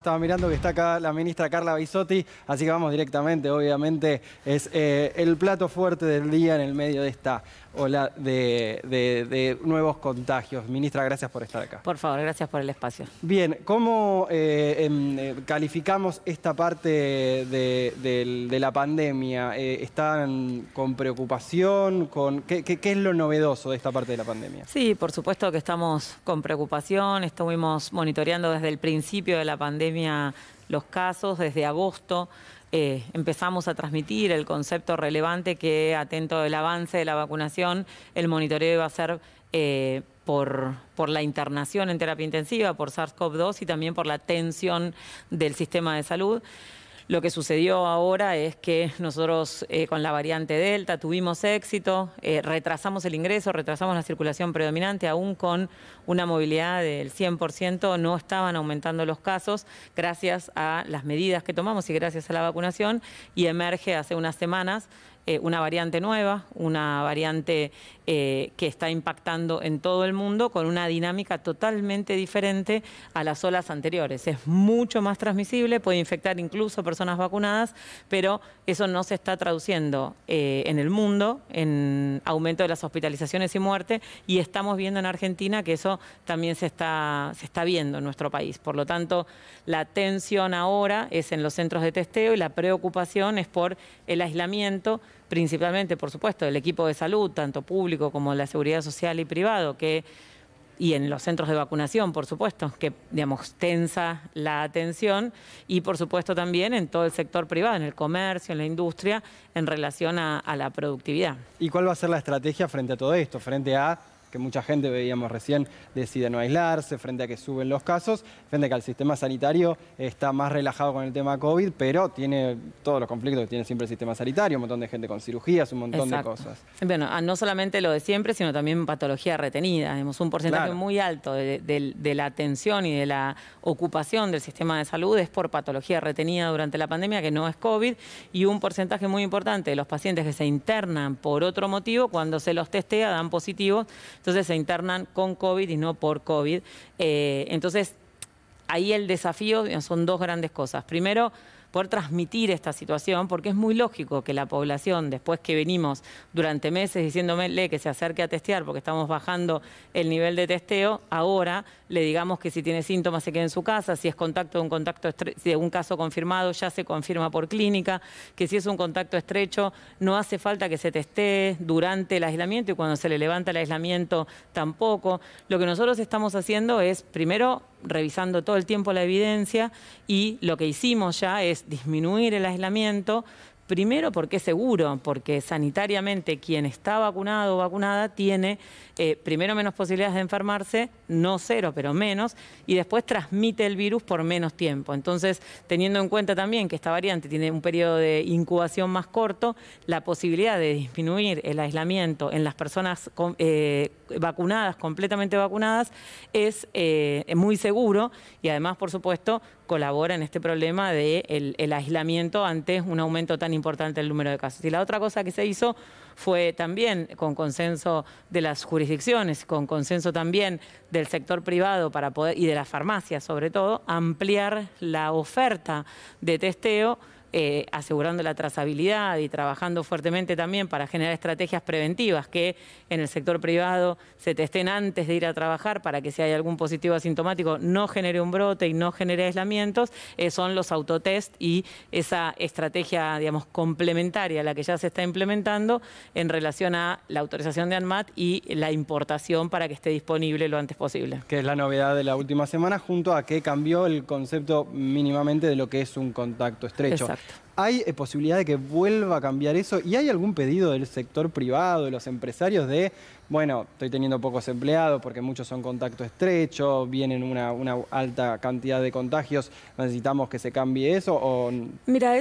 Estaba mirando que está acá la ministra Carla Bisotti, así que vamos directamente, obviamente, es el plato fuerte del día en el medio de esta ola de nuevos contagios. Ministra, gracias por estar acá. Por favor, gracias por el espacio. Bien, ¿cómo calificamos esta parte de la pandemia? ¿Están con preocupación? ¿Qué es lo novedoso de esta parte de la pandemia? Sí, por supuesto que estamos con preocupación, estuvimos monitoreando desde el principio de la pandemia los casos, desde agosto. Empezamos a transmitir el concepto relevante que, atento del avance de la vacunación, el monitoreo iba a ser por la internación en terapia intensiva, por SARS-CoV-2 y también por la tensión del sistema de salud. Lo que sucedió ahora es que nosotros con la variante Delta tuvimos éxito, retrasamos el ingreso, retrasamos la circulación predominante, aún con una movilidad del 100%, no estaban aumentando los casos gracias a las medidas que tomamos y gracias a la vacunación, y emerge hace unas semanas una variante nueva, una variante que está impactando en todo el mundo con una dinámica totalmente diferente a las olas anteriores. Es mucho más transmisible, puede infectar incluso personas vacunadas, pero eso no se está traduciendo en el mundo, en aumento de las hospitalizaciones y muerte, y estamos viendo en Argentina que eso también se está viendo en nuestro país. Por lo tanto, la atención ahora es en los centros de testeo y la preocupación es por el aislamiento, principalmente, por supuesto, del equipo de salud, tanto público como la seguridad social y privado, y en los centros de vacunación, por supuesto, que, digamos, tensa la atención, y por supuesto también en todo el sector privado, en el comercio, en la industria, en relación a la productividad. ¿Y cuál va a ser la estrategia frente a todo esto? Frente a que mucha gente, veíamos recién, decide no aislarse, frente a que suben los casos, frente a que el sistema sanitario está más relajado con el tema COVID, pero tiene todos los conflictos que tiene siempre el sistema sanitario, un montón de gente con cirugías, un montón de cosas. Bueno, no solamente lo de siempre, sino también patología retenida. Tenemos un porcentaje muy alto de la atención y de la ocupación del sistema de salud es por patología retenida durante la pandemia, que no es COVID, y un porcentaje muy importante de los pacientes que se internan por otro motivo, cuando se los testea, dan positivos. Entonces se internan con COVID y no por COVID. Entonces, ahí el desafío son dos grandes cosas. Primero, poder transmitir esta situación, porque es muy lógico que la población, después que venimos durante meses diciéndole que se acerque a testear porque estamos bajando el nivel de testeo, ahora le digamos que si tiene síntomas se quede en su casa, si es contacto de un caso confirmado ya se confirma por clínica, que si es un contacto estrecho no hace falta que se testee durante el aislamiento y cuando se le levanta el aislamiento tampoco. Lo que nosotros estamos haciendo es, primero, revisando todo el tiempo la evidencia, y lo que hicimos ya es disminuir el aislamiento. Primero porque es seguro, porque sanitariamente quien está vacunado o vacunada tiene primero menos posibilidades de enfermarse, no cero, pero menos, y después transmite el virus por menos tiempo. Entonces, teniendo en cuenta también que esta variante tiene un periodo de incubación más corto, la posibilidad de disminuir el aislamiento en las personas vacunadas, completamente vacunadas, es muy seguro, y además, por supuesto, colabora en este problema del aislamiento ante un aumento tan importante del número de casos. Y la otra cosa que se hizo fue también, con consenso de las jurisdicciones, con consenso también del sector privado para poder, y de las farmacias sobre todo, ampliar la oferta de testeo, asegurando la trazabilidad y trabajando fuertemente también para generar estrategias preventivas, que en el sector privado se testen antes de ir a trabajar para que si hay algún positivo asintomático no genere un brote y no genere aislamientos. Son los autotest y esa estrategia, digamos, complementaria a la que ya se está implementando en relación a la autorización de ANMAT y la importación para que esté disponible lo antes posible. Que es la novedad de la última semana, junto a que cambió el concepto mínimamente de lo que es un contacto estrecho. Exacto. ¿Hay posibilidad de que vuelva a cambiar eso? ¿Y hay algún pedido del sector privado, de los empresarios, de, bueno, estoy teniendo pocos empleados porque muchos son contacto estrecho, vienen una alta cantidad de contagios, necesitamos que se cambie eso? ¿O? Mira,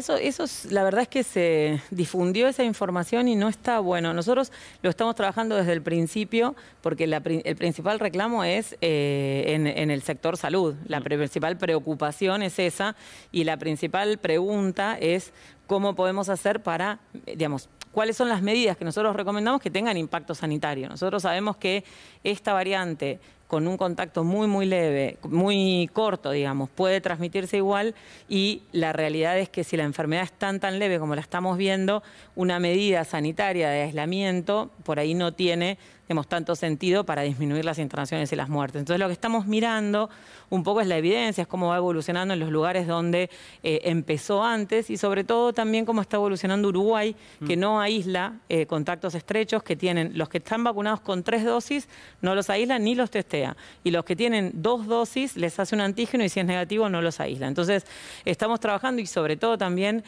la verdad es que se difundió esa información y no está bueno. Nosotros lo estamos trabajando desde el principio porque el principal reclamo es en el sector salud. La principal preocupación es esa, y la principal pregunta es cómo podemos hacer para, digamos, cuáles son las medidas que nosotros recomendamos que tengan impacto sanitario. Nosotros sabemos que esta variante con un contacto muy leve, muy corto, digamos, puede transmitirse igual, y la realidad es que si la enfermedad es tan leve como la estamos viendo, una medida sanitaria de aislamiento por ahí no tiene, digamos, tanto sentido para disminuir las internaciones y las muertes. Entonces lo que estamos mirando un poco es la evidencia, es cómo va evolucionando en los lugares donde empezó antes, y sobre todo también cómo está evolucionando Uruguay, que no aísla contactos estrechos, que tienen los que están vacunados con 3 dosis, no los aísla ni los testea, y los que tienen 2 dosis les hace un antígeno y si es negativo no los aísla. Entonces estamos trabajando, y sobre todo también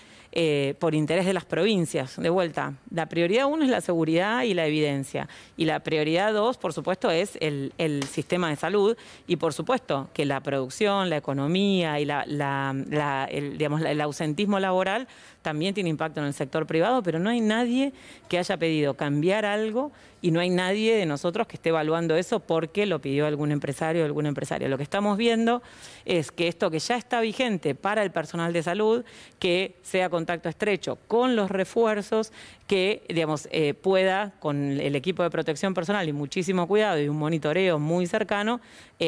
por interés de las provincias. De vuelta, la prioridad 1 es la seguridad y la evidencia, y la prioridad 2, por supuesto, es el sistema de salud, y por supuesto que la producción, la economía y el ausentismo laboral también tiene impacto en el sector privado, pero no hay nadie que haya pedido cambiar algo, y no hay nadie de nosotros que esté evaluando eso porque lo pidió algún empresario o alguna empresaria. Lo que estamos viendo es que esto que ya está vigente para el personal de salud, que sea contacto estrecho con los refuerzos, que digamos, pueda, con el equipo de protección personal y muchísimo cuidado y un monitoreo muy cercano,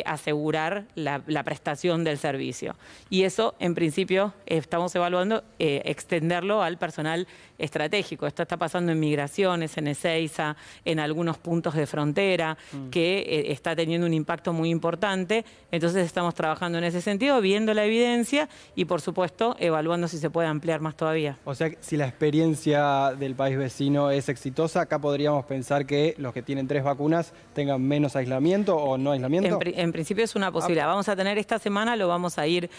asegurar la prestación del servicio. Y eso, en principio, estamos evaluando extenderlo al personal estratégico. Esto está pasando en migraciones, en Ezeiza, en algunos puntos de frontera, que está teniendo un impacto muy importante. Entonces estamos trabajando en ese sentido, viendo la evidencia y, por supuesto, evaluando si se puede ampliar más todavía. O sea, si la experiencia del país vecino es exitosa, acá podríamos pensar que los que tienen 3 vacunas tengan menos aislamiento o no aislamiento. En principio es una posibilidad. Vamos a tener esta semana, lo vamos a ir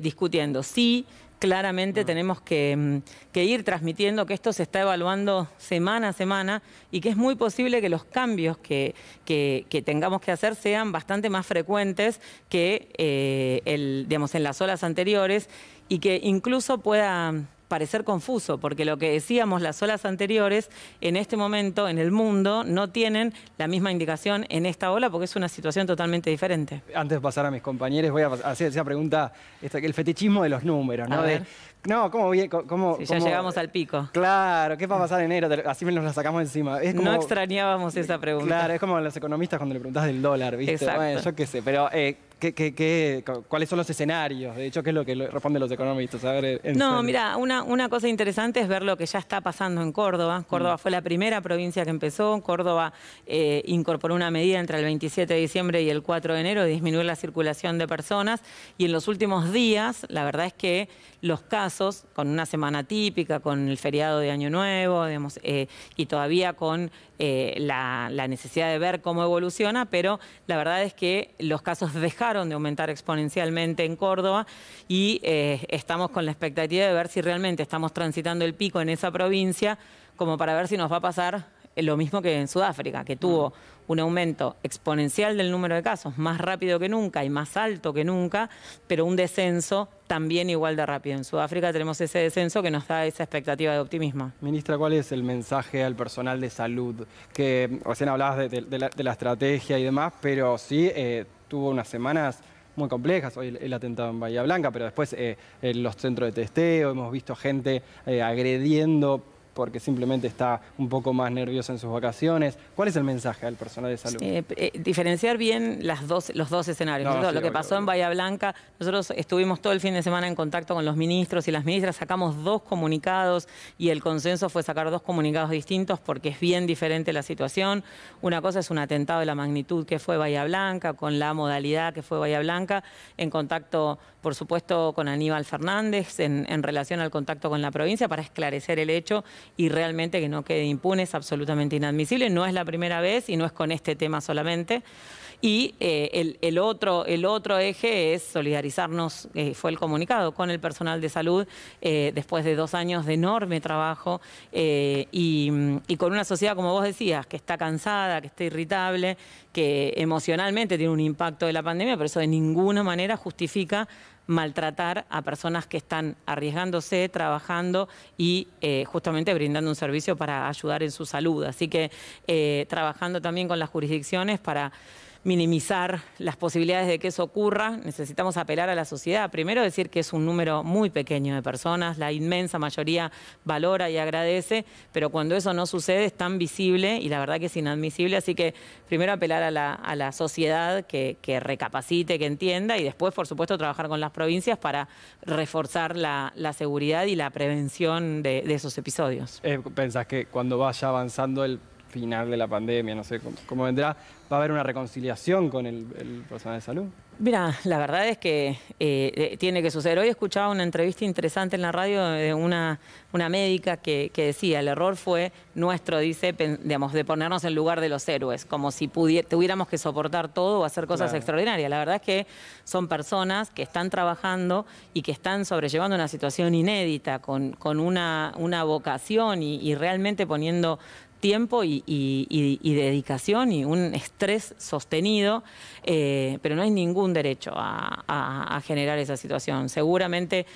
discutiendo. Sí, claramente tenemos que ir transmitiendo que esto se está evaluando semana a semana, y que es muy posible que los cambios que tengamos que hacer sean bastante más frecuentes que digamos, en las olas anteriores, y que incluso pueda parecer confuso, porque lo que decíamos, las olas anteriores en este momento en el mundo no tienen la misma indicación en esta ola, porque es una situación totalmente diferente. Antes de pasar a mis compañeros, voy a hacer esa pregunta, el fetichismo de los números, ¿no? ¿Cómo si ya llegamos al pico. Claro, ¿qué va a pasar en enero? Así nos la sacamos encima. Es como, no extrañañamos esa pregunta. Claro, es como los economistas cuando le preguntás del dólar, ¿viste? Exacto. Bueno, yo qué sé, pero ¿cuáles son los escenarios? De hecho, ¿qué es lo que responden los economistas? A ver, mira, una cosa interesante es ver lo que ya está pasando en Córdoba. Córdoba fue la primera provincia que empezó. Córdoba incorporó una medida entre el 27 de diciembre y el 4 de enero de disminuir la circulación de personas, y en los últimos días, la verdad es que los casos, con una semana típica, con el feriado de Año Nuevo, digamos, y todavía con la necesidad de ver cómo evoluciona, pero la verdad es que los casos dejaron de aumentar exponencialmente en Córdoba, y estamos con la expectativa de ver si realmente estamos transitando el pico en esa provincia, como para ver si nos va a pasar lo mismo que en Sudáfrica, que tuvo un aumento exponencial del número de casos, más rápido que nunca y más alto que nunca, pero un descenso también igual de rápido. En Sudáfrica tenemos ese descenso que nos da esa expectativa de optimismo. Ministra, ¿cuál es el mensaje al personal de salud? Que recién hablabas de la estrategia y demás, pero sí tuvo unas semanas muy complejas. Hoy el atentado en Bahía Blanca, pero después en los centros de testeo hemos visto gente agrediendo porque simplemente está un poco más nerviosa en sus vacaciones. ¿Cuál es el mensaje al personal de salud? Diferenciar bien los dos escenarios. Lo que pasó en Bahía Blanca, nosotros estuvimos todo el fin de semana en contacto con los ministros y las ministras, sacamos 2 comunicados, y el consenso fue sacar 2 comunicados distintos porque es bien diferente la situación. Una cosa es un atentado de la magnitud que fue Bahía Blanca, con la modalidad que fue Bahía Blanca, en contacto, por supuesto, con Aníbal Fernández, en relación al contacto con la provincia, para esclarecer el hecho y realmente que no quede impune. Es absolutamente inadmisible, no es la primera vez y no es con este tema solamente. Y el otro eje es solidarizarnos, fue el comunicado, con el personal de salud después de 2 años de enorme trabajo y con una sociedad, como vos decías, que está cansada, que está irritable, que emocionalmente tiene un impacto de la pandemia, pero eso de ninguna manera justifica maltratar a personas que están arriesgándose, trabajando y justamente brindando un servicio para ayudar en su salud. Así que trabajando también con las jurisdicciones para minimizar las posibilidades de que eso ocurra, necesitamos apelar a la sociedad. Primero decir que es un número muy pequeño de personas, la inmensa mayoría valora y agradece, pero cuando eso no sucede es tan visible y la verdad que es inadmisible. Así que primero apelar a la sociedad que recapacite, que entienda, y después, por supuesto, trabajar con las provincias para reforzar la seguridad y la prevención de esos episodios. ¿Pensás que cuando vaya avanzando el final de la pandemia, no sé cómo vendrá, va a haber una reconciliación con el personal de salud? Mira, la verdad es que tiene que suceder. Hoy escuchaba una entrevista interesante en la radio de una médica que decía, el error fue nuestro, dice, digamos, de ponernos en lugar de los héroes, como si tuviéramos que soportar todo o hacer cosas extraordinarias. La verdad es que son personas que están trabajando y que están sobrellevando una situación inédita, con una vocación y realmente poniendo tiempo y dedicación y un estrés sostenido, pero no hay ningún derecho a generar esa situación. Seguramente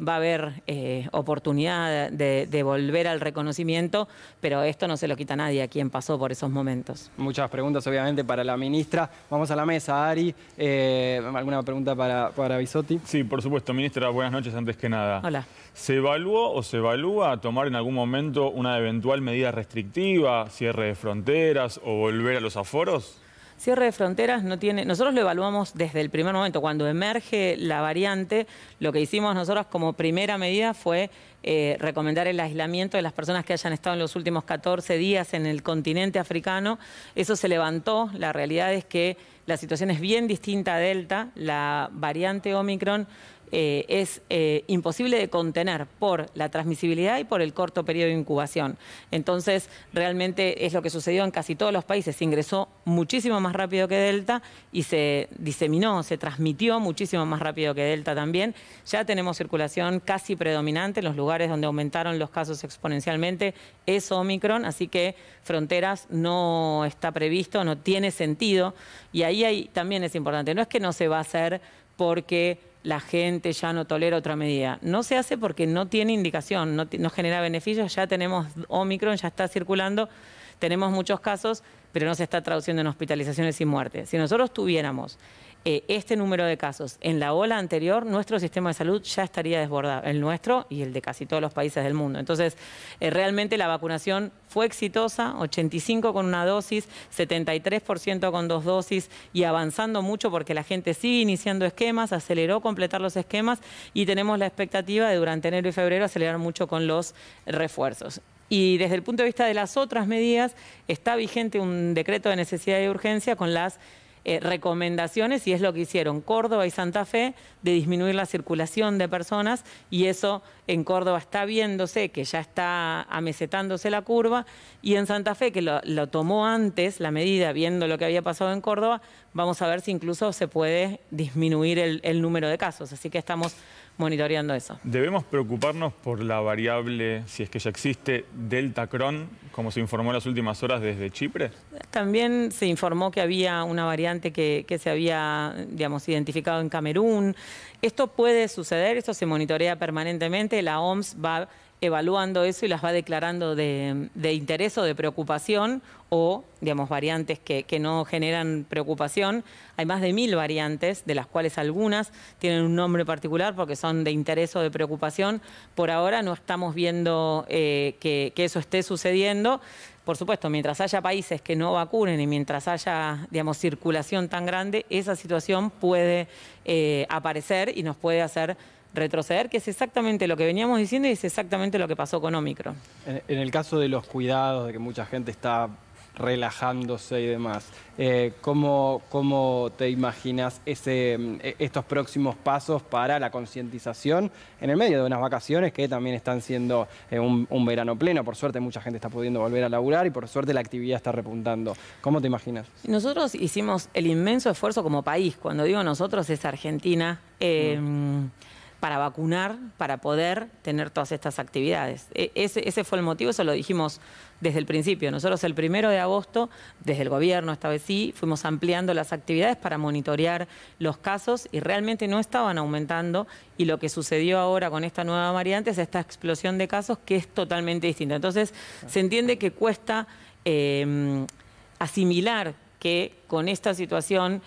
va a haber oportunidad de volver al reconocimiento, pero esto no se lo quita a nadie a quien pasó por esos momentos. Muchas preguntas, obviamente, para la ministra. Vamos a la mesa, Ari. ¿Alguna pregunta para Bisotti? Sí, por supuesto. Ministra, buenas noches antes que nada. Hola. ¿Se evaluó o se evalúa tomar en algún momento una eventual medida restrictiva, cierre de fronteras o volver a los aforos? Cierre de fronteras no tiene... Nosotros lo evaluamos desde el primer momento. Cuando emerge la variante, lo que hicimos nosotros como primera medida fue recomendar el aislamiento de las personas que hayan estado en los últimos 14 días en el continente africano. Eso se levantó. La realidad es que la situación es bien distinta a Delta. La variante Omicron es imposible de contener por la transmisibilidad y por el corto periodo de incubación. Entonces, realmente es lo que sucedió en casi todos los países. Se ingresó muchísimo más rápido que Delta y se diseminó, se transmitió muchísimo más rápido que Delta también. Ya tenemos circulación casi predominante en los lugares donde aumentaron los casos exponencialmente. Es Omicron, así que fronteras no está previsto, no tiene sentido. Y ahí también es importante. No es que no se va a hacer porque la gente ya no tolera otra medida. No se hace porque no tiene indicación, no genera beneficios. Ya tenemos Omicron, ya está circulando, tenemos muchos casos, pero no se está traduciendo en hospitalizaciones y muertes. Si nosotros tuviéramos este número de casos en la ola anterior, nuestro sistema de salud ya estaría desbordado, el nuestro y el de casi todos los países del mundo. Entonces, realmente la vacunación fue exitosa, 85 con una dosis, 73% con 2 dosis y avanzando mucho porque la gente sigue iniciando esquemas, aceleró completar los esquemas y tenemos la expectativa de durante enero y febrero acelerar mucho con los refuerzos. Y desde el punto de vista de las otras medidas, está vigente un decreto de necesidad y urgencia con las recomendaciones, y es lo que hicieron Córdoba y Santa Fe, de disminuir la circulación de personas, y eso en Córdoba está viéndose, que ya está amesetándose la curva, y en Santa Fe, que lo tomó antes la medida, viendo lo que había pasado en Córdoba, vamos a ver si incluso se puede disminuir el número de casos, así que estamos monitoreando eso. ¿Debemos preocuparnos por la variable, si es que ya existe, Delta-Cron, como se informó en las últimas horas desde Chipre? También se informó que había una variante que se había, digamos, identificado en Camerún. Esto puede suceder, esto se monitorea permanentemente, la OMS va evaluando eso y las va declarando de interés o de preocupación, o, digamos, variantes que no generan preocupación. Hay más de 1000 variantes, de las cuales algunas tienen un nombre particular porque son de interés o de preocupación. Por ahora no estamos viendo que eso esté sucediendo. Por supuesto, mientras haya países que no vacunen y mientras haya, digamos, circulación tan grande, esa situación puede aparecer y nos puede hacer retroceder, que es exactamente lo que veníamos diciendo y es exactamente lo que pasó con Omicron. En el caso de los cuidados, de que mucha gente está relajándose y demás, ¿cómo te imaginas estos próximos pasos para la concientización en el medio de unas vacaciones que también están siendo un verano pleno? Por suerte mucha gente está pudiendo volver a laburar y por suerte la actividad está repuntando. ¿Cómo te imaginas? Nosotros hicimos el inmenso esfuerzo como país, cuando digo nosotros es Argentina, para vacunar, para poder tener todas estas actividades. Ese fue el motivo, eso lo dijimos desde el principio. Nosotros el 1 de agosto, desde el gobierno esta vez sí, fuimos ampliando las actividades para monitorear los casos y realmente no estaban aumentando, y lo que sucedió ahora con esta nueva variante es esta explosión de casos que es totalmente distinta. Entonces se entiende que cuesta asimilar que con esta situación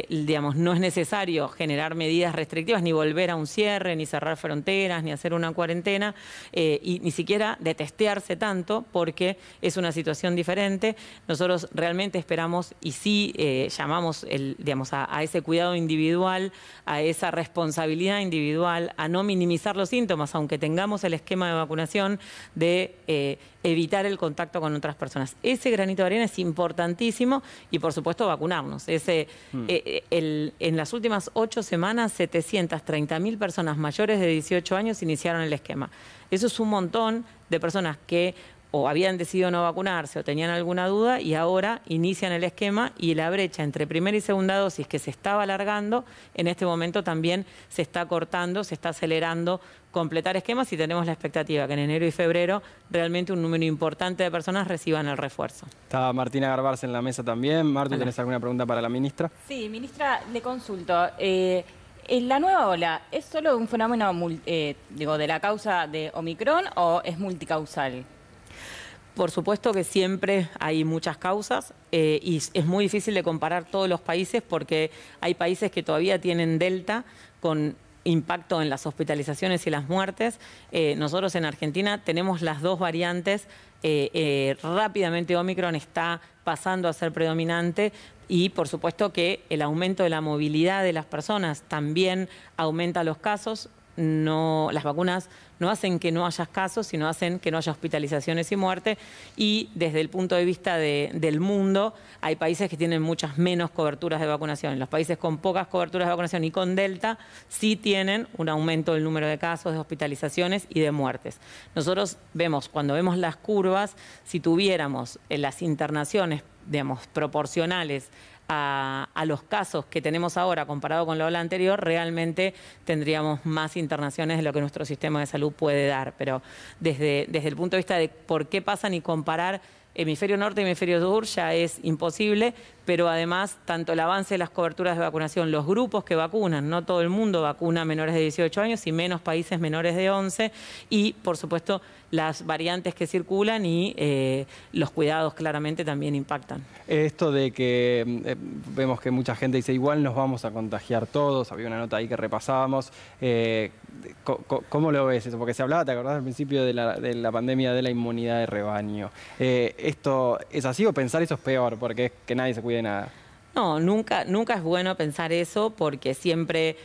digamos, no es necesario generar medidas restrictivas, ni volver a un cierre, ni cerrar fronteras, ni hacer una cuarentena, y ni siquiera de testearse tanto, porque es una situación diferente. Nosotros realmente esperamos y sí llamamos digamos, a ese cuidado individual, a esa responsabilidad individual, a no minimizar los síntomas, aunque tengamos el esquema de vacunación, de evitar el contacto con otras personas. Ese granito de arena es importantísimo y, por supuesto, vacunarnos. En las últimas 8 semanas, 730.000 personas mayores de 18 años iniciaron el esquema. Eso es un montón de personas que o habían decidido no vacunarse o tenían alguna duda y ahora inician el esquema, y la brecha entre primera y segunda dosis, que se estaba alargando, en este momento también se está cortando, se está acelerando completar esquemas, y tenemos la expectativa que en enero y febrero realmente un número importante de personas reciban el refuerzo. Está Martina Garbarz en la mesa también. Martu, ¿tenés alguna pregunta para la ministra? Sí, ministra, le consulto. ¿La nueva ola es solo un fenómeno de la causa de Omicron o es multicausal? Por supuesto que siempre hay muchas causas y es muy difícil de comparar todos los países, porque hay países que todavía tienen Delta con impacto en las hospitalizaciones y las muertes. Nosotros en Argentina tenemos las dos variantes. Rápidamente Omicron está pasando a ser predominante, y por supuesto que el aumento de la movilidad de las personas también aumenta los casos. Las vacunas no hacen que no haya casos, sino hacen que no haya hospitalizaciones y muerte. Y desde el punto de vista del mundo, hay países que tienen muchas menos coberturas de vacunación. Los países con pocas coberturas de vacunación y con Delta sí tienen un aumento del número de casos, de hospitalizaciones y de muertes. Nosotros cuando vemos las curvas, si tuviéramos las internaciones, digamos, proporcionales a los casos que tenemos ahora comparado con la ola anterior, realmente tendríamos más internaciones de lo que nuestro sistema de salud puede dar. Pero desde el punto de vista de por qué pasan y comparar hemisferio norte y hemisferio sur ya es imposible, pero además tanto el avance de las coberturas de vacunación, los grupos que vacunan, no todo el mundo vacuna menores de 18 años y menos países menores de 11, y por supuesto las variantes que circulan y los cuidados claramente también impactan. Esto de que vemos que mucha gente dice igual nos vamos a contagiar todos, había una nota ahí que repasábamos, ¿cómo lo ves eso? Porque se hablaba, ¿te acordás al principio de la pandemia, de la inmunidad de rebaño? ¿Esto es así o pensar eso es peor, porque es que nadie se cuide de nada? No, nunca es bueno pensar eso, porque siempre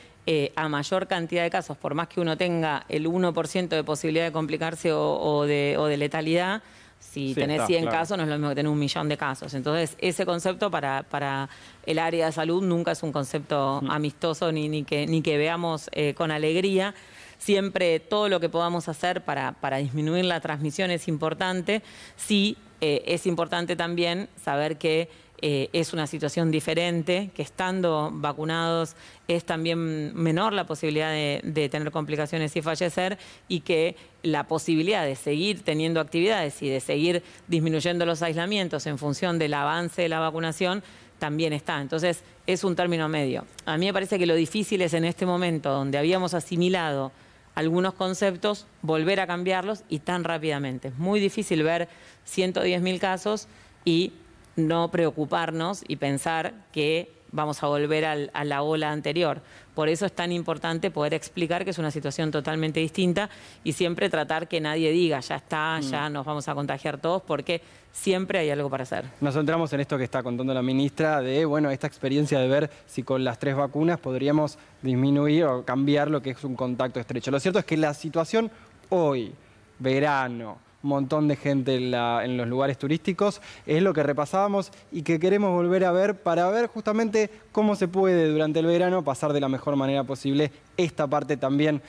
a mayor cantidad de casos, por más que uno tenga el 1% de posibilidad de complicarse o de letalidad, si tenés 100 casos no es lo mismo que tener 1.000.000 de casos. Entonces, ese concepto para el área de salud nunca es un concepto amistoso ni que veamos con alegría. Siempre todo lo que podamos hacer para disminuir la transmisión es importante. Sí, es importante también saber que es una situación diferente, que estando vacunados es también menor la posibilidad de tener complicaciones y fallecer, y que la posibilidad de seguir teniendo actividades y de seguir disminuyendo los aislamientos en función del avance de la vacunación también está. Entonces, es un término medio. A mí me parece que lo difícil es en este momento, donde habíamos asimilado algunos conceptos, volver a cambiarlos y tan rápidamente. Es muy difícil ver 110.000 casos y no preocuparnos y pensar que vamos a volver a la ola anterior. Por eso es tan importante poder explicar que es una situación totalmente distinta y siempre tratar que nadie diga, ya está, ya nos vamos a contagiar todos, porque siempre hay algo para hacer. Nos centramos en esto que está contando la ministra, de esta experiencia de ver si con las 3 vacunas podríamos disminuir o cambiar lo que es un contacto estrecho. Lo cierto es que la situación hoy, verano, un montón de gente en los lugares turísticos, es lo que repasábamos y que queremos volver a ver para ver justamente cómo se puede durante el verano pasar de la mejor manera posible esta parte también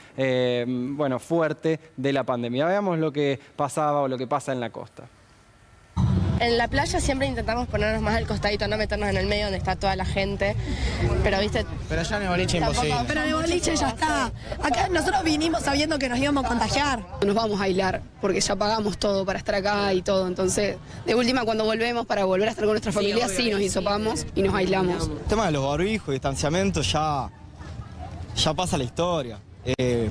fuerte de la pandemia. Veamos lo que pasaba o lo que pasa en la costa. En la playa siempre intentamos ponernos más al costadito, no meternos en el medio donde está toda la gente, pero viste... Pero allá en el boliche imposible. Pero en el boliche ya está. Acá nosotros vinimos sabiendo que nos íbamos a contagiar. Nos vamos a aislar, porque ya pagamos todo para estar acá y todo, entonces de última cuando volvemos para volver a estar con nuestra familia, sí nos hisopamos y nos aislamos. El tema de los barbijos y distanciamiento ya pasa la historia.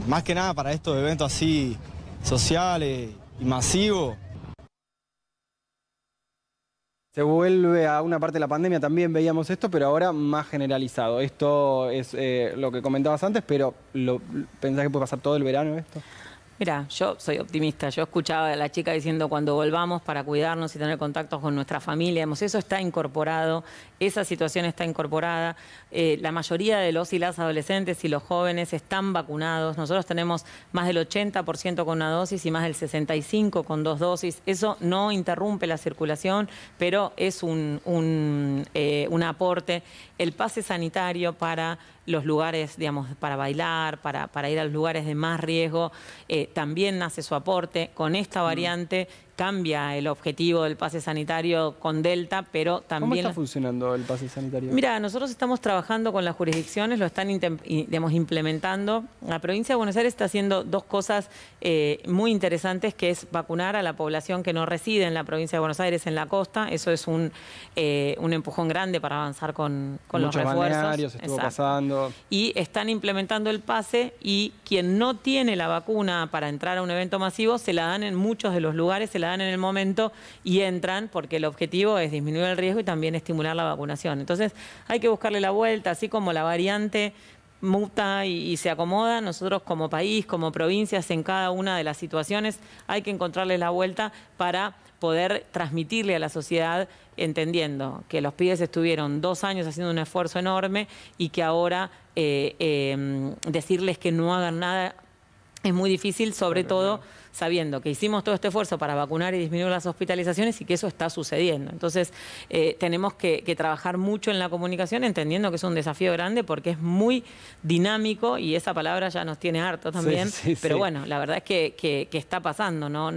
Más que nada para estos eventos así sociales y masivos. se vuelve a una parte de la pandemia, también veíamos esto, pero ahora más generalizado. Esto es lo que comentabas antes, pero ¿pensás que puede pasar todo el verano esto? Mira, yo soy optimista. Yo escuchaba a la chica diciendo cuando volvamos para cuidarnos y tener contactos con nuestra familia. Eso está incorporado, esa situación está incorporada. La mayoría de los y las adolescentes y los jóvenes están vacunados. Nosotros tenemos más del 80% con una dosis y más del 65% con 2 dosis. Eso no interrumpe la circulación, pero es un aporte. El pase sanitario para los lugares, digamos, para bailar, para ir a los lugares de más riesgo, también nace su aporte. Con esta variante cambia el objetivo del pase sanitario con Delta, pero también... ¿Cómo está funcionando el pase sanitario? Mira, nosotros estamos trabajando con las jurisdicciones, lo están implementando. La provincia de Buenos Aires está haciendo 2 cosas muy interesantes, que es vacunar a la población que no reside en la provincia de Buenos Aires, en la costa. Eso es un empujón grande para avanzar con los refuerzos. Balnearios estuvo pasando. Y están implementando el pase, y quien no tiene la vacuna para entrar a un evento masivo, se la dan en muchos de los lugares, se la dan en el momento y entran, porque el objetivo es disminuir el riesgo y también estimular la vacunación. Entonces hay que buscarle la vuelta, así como la variante muta y se acomoda. Nosotros como país, como provincias, en cada una de las situaciones hay que encontrarle la vuelta para poder transmitirle a la sociedad, entendiendo que los pibes estuvieron 2 años haciendo un esfuerzo enorme y que ahora decirles que no hagan nada es muy difícil, sobre todo sabiendo que hicimos todo este esfuerzo para vacunar y disminuir las hospitalizaciones y que eso está sucediendo. Entonces, tenemos que trabajar mucho en la comunicación, entendiendo que es un desafío grande porque es muy dinámico, y esa palabra ya nos tiene harto también. Pero bueno, la verdad es que está pasando, ¿no?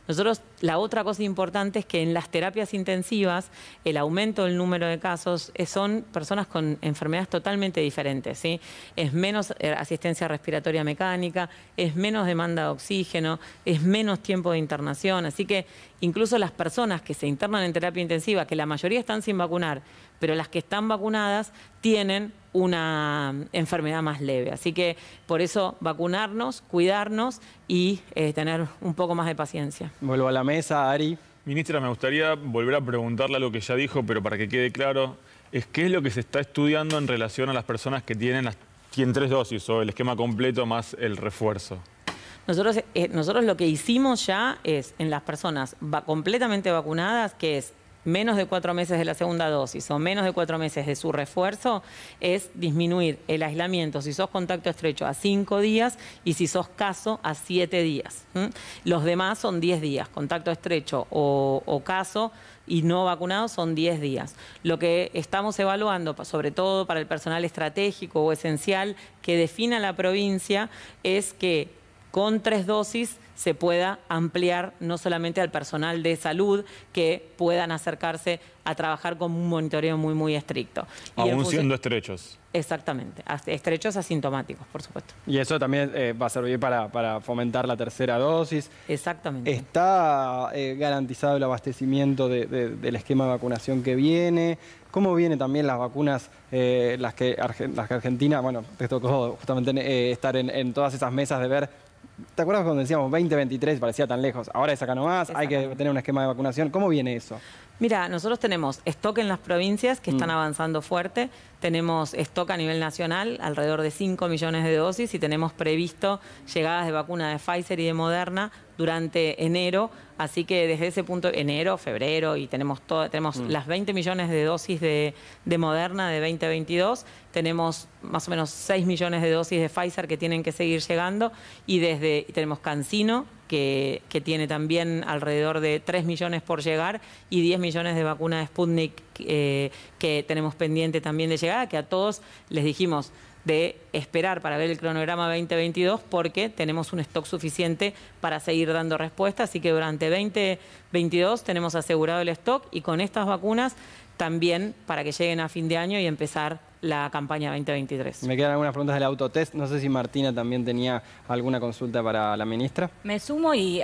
Nosotros, la otra cosa importante es que en las terapias intensivas, el aumento del número de casos son personas con enfermedades totalmente diferentes, ¿sí? Es menos asistencia respiratoria mecánica, es menos demanda de oxígeno, es menos tiempo de internación. Así que incluso las personas que se internan en terapia intensiva, que la mayoría están sin vacunar, pero las que están vacunadas tienen una enfermedad más leve. Así que por eso vacunarnos, cuidarnos y tener un poco más de paciencia. Vuelvo a la mesa, Ari. Ministra, me gustaría volver a preguntarle a lo que ya dijo, pero para que quede claro, ¿qué es lo que se está estudiando en relación a las personas que tienen 3 dosis o el esquema completo más el refuerzo? Nosotros lo que hicimos ya es, en las personas completamente vacunadas, que es menos de 4 meses de la segunda dosis o menos de 4 meses de su refuerzo, es disminuir el aislamiento si sos contacto estrecho a 5 días y si sos caso a 7 días. Los demás son 10 días, contacto estrecho o caso y no vacunados son 10 días. Lo que estamos evaluando, sobre todo para el personal estratégico o esencial que defina la provincia, es que con 3 dosis se pueda ampliar no solamente al personal de salud, que puedan acercarse a trabajar con un monitoreo muy, muy estricto. Aún siendo estrechos. Exactamente, estrechos asintomáticos, por supuesto. Y eso también va a servir para fomentar la tercera dosis. Exactamente. ¿Está garantizado el abastecimiento del esquema de vacunación que viene? ¿Cómo vienen también las vacunas, las que Argentina, bueno, te tocó justamente estar en todas esas mesas de ver? ¿Te acuerdas cuando decíamos 2023 parecía tan lejos? Ahora es acá nomás, hay que tener un esquema de vacunación. ¿Cómo viene eso? Mira, nosotros tenemos stock en las provincias que están avanzando fuerte, tenemos stock a nivel nacional, alrededor de 5 millones de dosis, y tenemos previsto llegadas de vacuna de Pfizer y de Moderna durante enero, así que desde ese punto, enero, febrero, y tenemos las 20 millones de dosis de Moderna de 2022, tenemos más o menos 6 millones de dosis de Pfizer que tienen que seguir llegando, y tenemos CanSino, que tiene también alrededor de 3 millones por llegar, y 10 millones de vacuna de Sputnik que tenemos pendiente también de llegada, que a todos les dijimos de esperar para ver el cronograma 2022 porque tenemos un stock suficiente para seguir dando respuesta, así que durante 2022 tenemos asegurado el stock, y con estas vacunas también para que lleguen a fin de año y empezar la campaña 2023. Me quedan algunas preguntas del autotest. No sé si Martina también tenía alguna consulta para la ministra. Me sumo y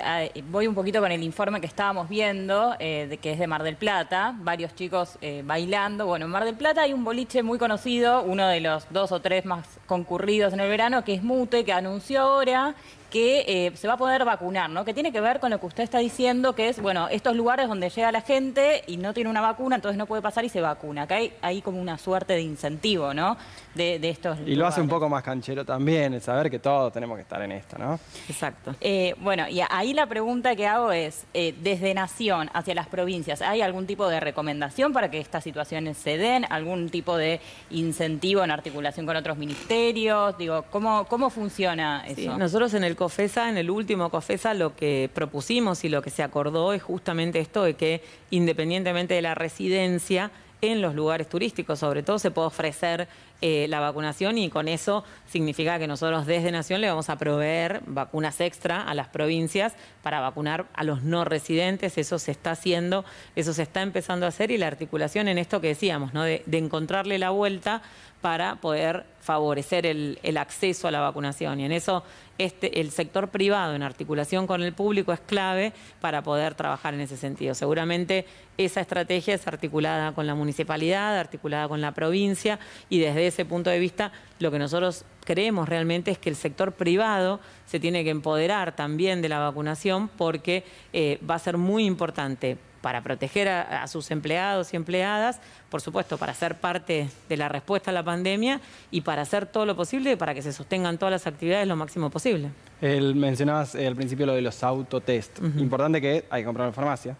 voy un poquito con el informe que estábamos viendo, que es de Mar del Plata. Varios chicos bailando. Bueno, en Mar del Plata hay un boliche muy conocido, uno de los 2 o 3 más concurridos en el verano, que es Mute, que anunció ahora que se va a poder vacunar, ¿no? Que tiene que ver con lo que usted está diciendo, que es, bueno, estos lugares donde llega la gente y no tiene una vacuna, entonces no puede pasar y se vacuna. Acá hay como una suerte de incentivo, ¿no? De estos lugares. Y lo hace un poco más canchero también, el saber que todos tenemos que estar en esto, ¿no? Exacto. Bueno, y ahí la pregunta que hago es, desde Nación hacia las provincias, ¿hay algún tipo de recomendación para que estas situaciones se den? ¿Algún tipo de incentivo en articulación con otros ministerios? Digo, ¿cómo funciona eso? Sí, nosotros en el COFESA, en el último COFESA, lo que propusimos y lo que se acordó es justamente esto de que independientemente de la residencia, en los lugares turísticos, sobre todo, se puede ofrecer la vacunación y con eso significa que nosotros desde Nación le vamos a proveer vacunas extra a las provincias para vacunar a los no residentes. Eso se está haciendo, eso se está empezando a hacer y la articulación en esto que decíamos, ¿no? de encontrarle la vuelta para poder favorecer el acceso a la vacunación. Y en eso el sector privado, en articulación con el público, es clave para poder trabajar en ese sentido. Seguramente esa estrategia es articulada con la municipalidad, articulada con la provincia, y desde ese punto de vista lo que nosotros creemos realmente es que el sector privado se tiene que empoderar también de la vacunación porque va a ser muy importante para proteger a sus empleados y empleadas, por supuesto, para ser parte de la respuesta a la pandemia y para hacer todo lo posible para que se sostengan todas las actividades lo máximo posible. Mencionabas al principio lo de los autotest. Importante que hay que comprarlo en farmacia.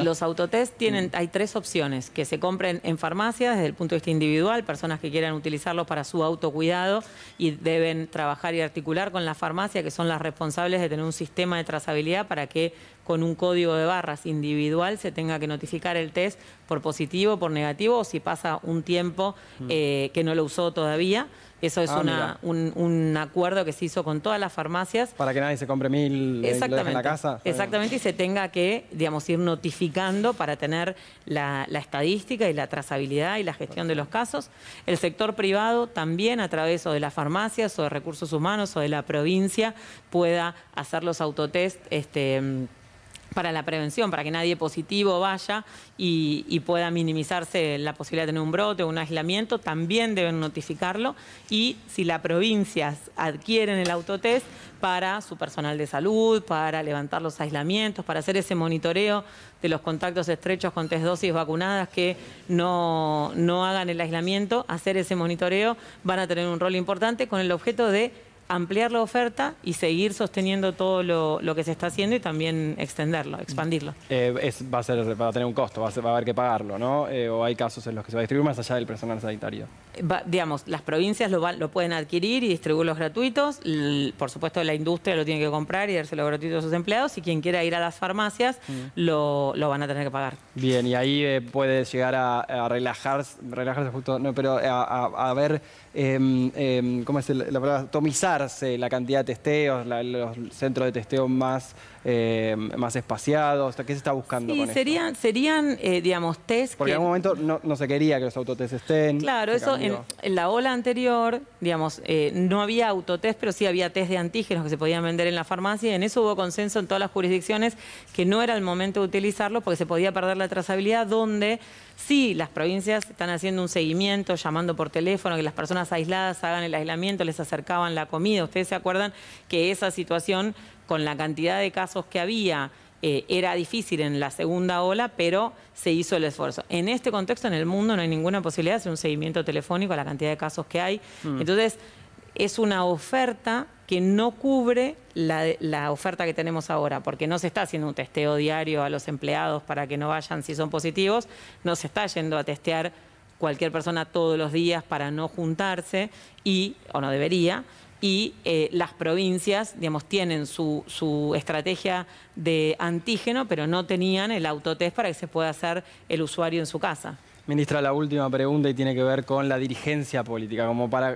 Los autotest hay 3 opciones, que se compren en farmacias desde el punto de vista individual, personas que quieran utilizarlos para su autocuidado y deben trabajar y articular con la farmacia, que son las responsables de tener un sistema de trazabilidad para que con un código de barras individual se tenga que notificar el test por positivo, por negativo o si pasa un tiempo que no lo usó todavía. Eso es un acuerdo que se hizo con todas las farmacias. Para que nadie se compre 1000 y lo deje en la casa. Exactamente, y se tenga que, digamos, ir notificando para tener la estadística y la trazabilidad y la gestión de los casos. El sector privado también, a través o de las farmacias o de recursos humanos o de la provincia, pueda hacer los autotest para la prevención, para que nadie positivo vaya y pueda minimizarse la posibilidad de tener un brote o un aislamiento, también deben notificarlo. Y si las provincias adquieren el autotest para su personal de salud, para levantar los aislamientos, para hacer ese monitoreo de los contactos estrechos con 3 dosis vacunadas que no hagan el aislamiento, hacer ese monitoreo, van a tener un rol importante con el objeto de ampliar la oferta y seguir sosteniendo todo lo que se está haciendo y también extenderlo, expandirlo. Va a tener un costo, va a haber que pagarlo, ¿no? O hay casos en los que se va a distribuir más allá del personal sanitario. Digamos, las provincias lo pueden adquirir y distribuirlos gratuitos. Por supuesto, la industria lo tiene que comprar y dárselo gratuito a sus empleados. Y quien quiera ir a las farmacias lo van a tener que pagar. Bien, y ahí puede llegar a relajarse justo, no, pero a ver, ¿cómo es la palabra? Atomizarse la cantidad de testeos, los centros de testeo más espaciados. ¿Qué se está buscando con esto? Serían digamos, test porque en algún momento no se quería que los autotest estén. Claro, eso en la ola anterior, digamos, no había autotest, pero sí había test de antígenos que se podían vender en la farmacia y en eso hubo consenso en todas las jurisdicciones que no era el momento de utilizarlo porque se podía perder la trazabilidad, donde sí, las provincias están haciendo un seguimiento, llamando por teléfono, que las personas aisladas hagan el aislamiento, les acercaban la comida. Ustedes se acuerdan que esa situación, con la cantidad de casos que había, era difícil en la segunda ola, pero se hizo el esfuerzo. En este contexto, en el mundo, no hay ninguna posibilidad de hacer un seguimiento telefónico a la cantidad de casos que hay. Entonces, es una oferta que no cubre la oferta que tenemos ahora, porque no se está haciendo un testeo diario a los empleados para que no vayan si son positivos, no se está yendo a testear cualquier persona todos los días para no juntarse, o no debería, y las provincias, digamos, tienen su estrategia de antígeno, pero no tenían el autotest para que se pueda hacer el usuario en su casa. Ministra, la última pregunta y tiene que ver con la dirigencia política,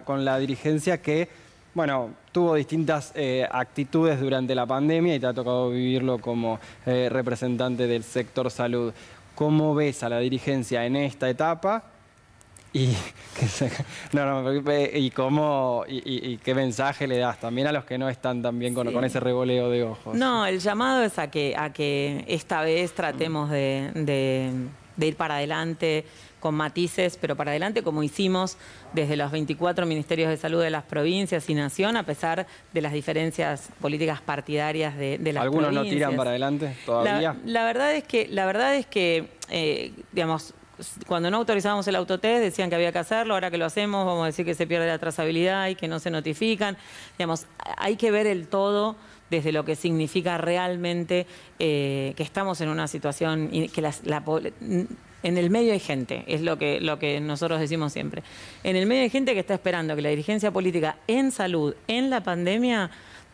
con la dirigencia que, bueno, tuvo distintas actitudes durante la pandemia y te ha tocado vivirlo como representante del sector salud. ¿Cómo ves a la dirigencia en esta etapa? ¿Y qué mensaje le das también a los que no están tan bien con ese revoleo de ojos? No, el llamado es a que esta vez tratemos de ir para adelante con matices, pero para adelante como hicimos desde los 24 ministerios de salud de las provincias y nación, a pesar de las diferencias políticas partidarias de las ¿Algunos provincias. no tiran para adelante todavía? La verdad es que digamos, cuando no autorizábamos el autotest decían que había que hacerlo, ahora que lo hacemos vamos a decir que se pierde la trazabilidad y que no se notifican. Digamos, hay que ver el todo desde lo que significa realmente que estamos en una situación y que en el medio hay gente, es lo que nosotros decimos siempre. En el medio hay gente que está esperando que la dirigencia política en salud, en la pandemia,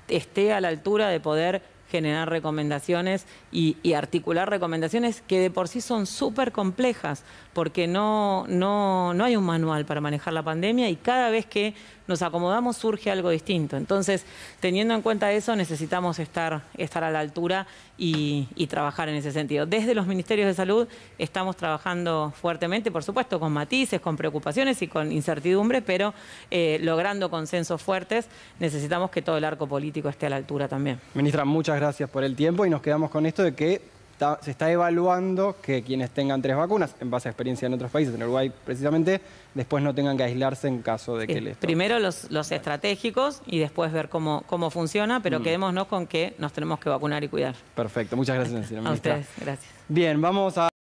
esté a la altura de poder generar recomendaciones y articular recomendaciones que de por sí son súper complejas, porque no hay un manual para manejar la pandemia y cada vez que nos acomodamos surge algo distinto. Entonces, teniendo en cuenta eso, necesitamos estar a la altura y trabajar en ese sentido. Desde los ministerios de salud estamos trabajando fuertemente, por supuesto, con matices, con preocupaciones y con incertidumbre, pero logrando consensos fuertes, necesitamos que todo el arco político esté a la altura también. Ministra, muchas gracias por el tiempo y nos quedamos con esto de que se está evaluando que quienes tengan 3 vacunas, en base a experiencia en otros países, en Uruguay precisamente, después no tengan que aislarse en caso de que les toque. Primero los estratégicos y después ver cómo funciona, pero quedémonos con que nos tenemos que vacunar y cuidar. Perfecto, muchas gracias, señora ministra. A ustedes, gracias. Bien, vamos a...